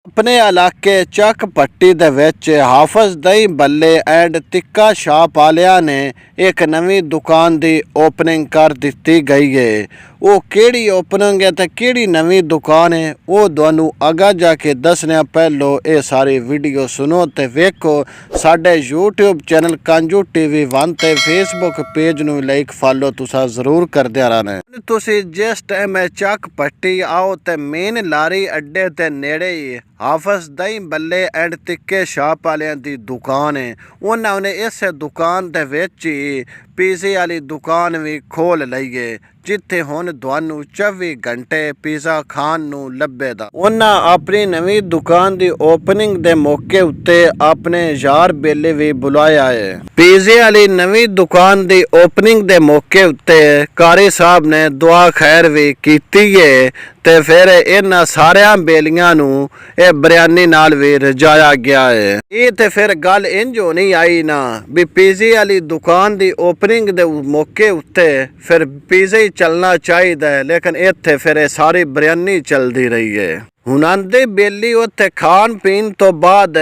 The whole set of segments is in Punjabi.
अपने इलाके ਚੱਕ ਪੱਟੀ ਦੇ ਵਿੱਚ ਹਾਫਿਜ਼ ਦਹੀਂ ਬੱਲੇ ਐਂਡ ਤਿੱਕਾ ਸ਼ਾਪ ਵਾਲਿਆਂ ਨੇ ਇੱਕ ਨਵੀਂ ਦੁਕਾਨ ਦੀ ਓਪਨਿੰਗ ਕਰ ਦਿੱਤੀ ਗਈ ਹੈ। ਉਹ ਕਿਹੜੀ ਓਪਨਿੰਗ ਹੈ ਤੇ ਕਿਹੜੀ ਨਵੀਂ ਦੁਕਾਨ ਹੈ ਉਹ ਤੁਹਾਨੂੰ ਅੱਗਾ ਜਾ ਕੇ ਦੱਸਣਾ। ਪਹਿਲੋਂ ਇਹ ਸਾਰੀ ਵੀਡੀਓ ਸੁਣੋ ਤੇ ਵੇਖੋ। ਸਾਡੇ YouTube ਚੈਨਲ ਕਾਂਜੂ TV 1 ਤੇ Facebook ਪੇਜ ਨੂੰ ਲਾਈਕ ਫਾਲੋ ਤੁਸੀਂ ਜ਼ਰੂਰ ਕਰਦੇ ਰਹਿਣਾ। ਤੁਸੀਂ ਜਿਸ ਟਾਈਮ ਚੱਕ ਪੱਟੀ ਆਓ ਤੇ ਮੇਨ ਲਾਰੀ ਅੱਡੇ ਤੇ ਨੇੜੇ ਹੀ ਹਾਫਿਜ਼ ਦਹੀਂ ਬੱਲੇ ਐਂਡ ਤਿੱਕੇ ਸ਼ਾਪ ਵਾਲਿਆਂ ਦੀ ਦੁਕਾਨ ਹੈ। ਉਹਨਾਂ ਨੇ ਇਸ ਦੁਕਾਨ ਦੇ ਵਿੱਚ ਹੀ ਪੀਜ਼ੇ ਵਾਲੀ ਦੁਕਾਨ ਵੀ ਖੋਲ ਲਈ ਹੈ, ਜਿੱਥੇ ਹੁਣ ਤੁਹਾਨੂੰ 24 ਘੰਟੇ ਪੀਜ਼ਾ ਖਾਣ ਨੂੰ ਲੱਭੇਗਾ। ਉਹਨਾਂ ਆਪਣੀ ਨਵੀਂ ਦੁਕਾਨ ਦੀ ਓਪਨਿੰਗ ਦੇ ਮੌਕੇ ਉੱਤੇ ਆਪਣੇ ਯਾਰ ਬੇਲੇ ਵੀ ਬੁਲਾਇਆ ਹੈ। ਪੀਜ਼ੇ ਵਾਲੀ ਨਵੀਂ ਦੁਕਾਨ ਦੀ ਓਪਨਿੰਗ ਦੇ ਮੌਕੇ ਉੱਤੇ ਕਾਰੀ ਸਾਹਿਬ ਨੇ ਦੁਆ ਖੈਰ ਵੀ ਕੀਤੀ ਹੈ ਤੇ ਫਿਰ ਇਹਨਾਂ ਸਾਰਿਆਂ ਬੇਲੀਆਂ ਨੂੰ ਇਹ ਬਿਰਿਆਨੀ ਨਾਲ ਵੀ ਰਜਾਇਆ ਗਿਆ ਹੈ। ਇਹ ਤੇ ਫਿਰ ਗੱਲ ਇੰਜ ਹੋਣੀ ਆਈ ਨਾ ਵੀ ਪੀਜ਼ੇ ਵਾਲੀ ਦੁਕਾਨ ਦੀ ਓਪਨਿੰਗ ਦੇ ਮੌਕੇ ਉੱਤੇ ਫਿਰ ਪੀਜ਼ਾ ਹੀ ਚੱਲਣਾ ਚਾਹੀਦਾ ਹੈ, ਲੇਕਿਨ ਇੱਥੇ ਫਿਰ ਇਹ ਸਾਰੀ ਬਿਰਿਆਨੀ ਚੱਲਦੀ ਰਹੀ ਹੈ। ਹੁਣ ਆਂਦੇ ਬੇਲੀ ਉੱਥੇ ਖਾਣ ਪੀਣ ਤੋਂ ਬਾਅਦ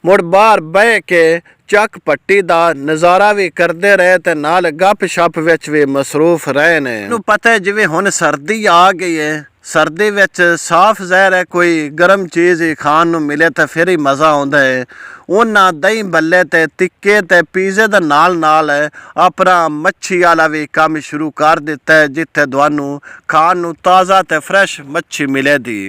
ਮੁੜ ਬਾਹਰ ਬਹਿ ਕੇ ਚੱਕ ਪੱਟੀ ਦਾ ਨਜ਼ਾਰਾ ਵੀ ਕਰਦੇ ਰਹੇ ਤੇ ਨਾਲ ਗੱਪ ਸ਼ੱਪ ਵਿੱਚ ਵੀ ਮਸਰੂਫ ਰਹੇ ਨੇ। ਨੂੰ ਪਤਾ ਜਿਵੇਂ ਹੁਣ ਸਰਦੀ ਆ ਗਈ ਹੈ, ਸਰਦੀ ਵਿੱਚ ਸਾਫ਼ ਜ਼ਾਹਿਰ ਹੈ ਕੋਈ ਗਰਮ ਚੀਜ਼ ਹੀ ਖਾਣ ਨੂੰ ਮਿਲੇ ਤਾਂ ਫਿਰ ਹੀ ਮਜ਼ਾ ਆਉਂਦਾ ਹੈ। ਉਹਨਾਂ ਦਹੀਂ ਬੱਲੇ ਤੇ ਤਿੱਕੇ ਤੇ ਪੀਜ਼ੇ ਦੇ ਨਾਲ ਆਪਣਾ ਮੱਛੀ ਵਾਲਾ ਵੀ ਕੰਮ ਸ਼ੁਰੂ ਕਰ ਦਿੱਤਾ ਹੈ, ਜਿੱਥੇ ਤੁਹਾਨੂੰ ਖਾਣ ਨੂੰ ਤਾਜ਼ਾ ਤੇ ਫਰੈਸ਼ ਮੱਛੀ ਮਿਲੇਗੀ।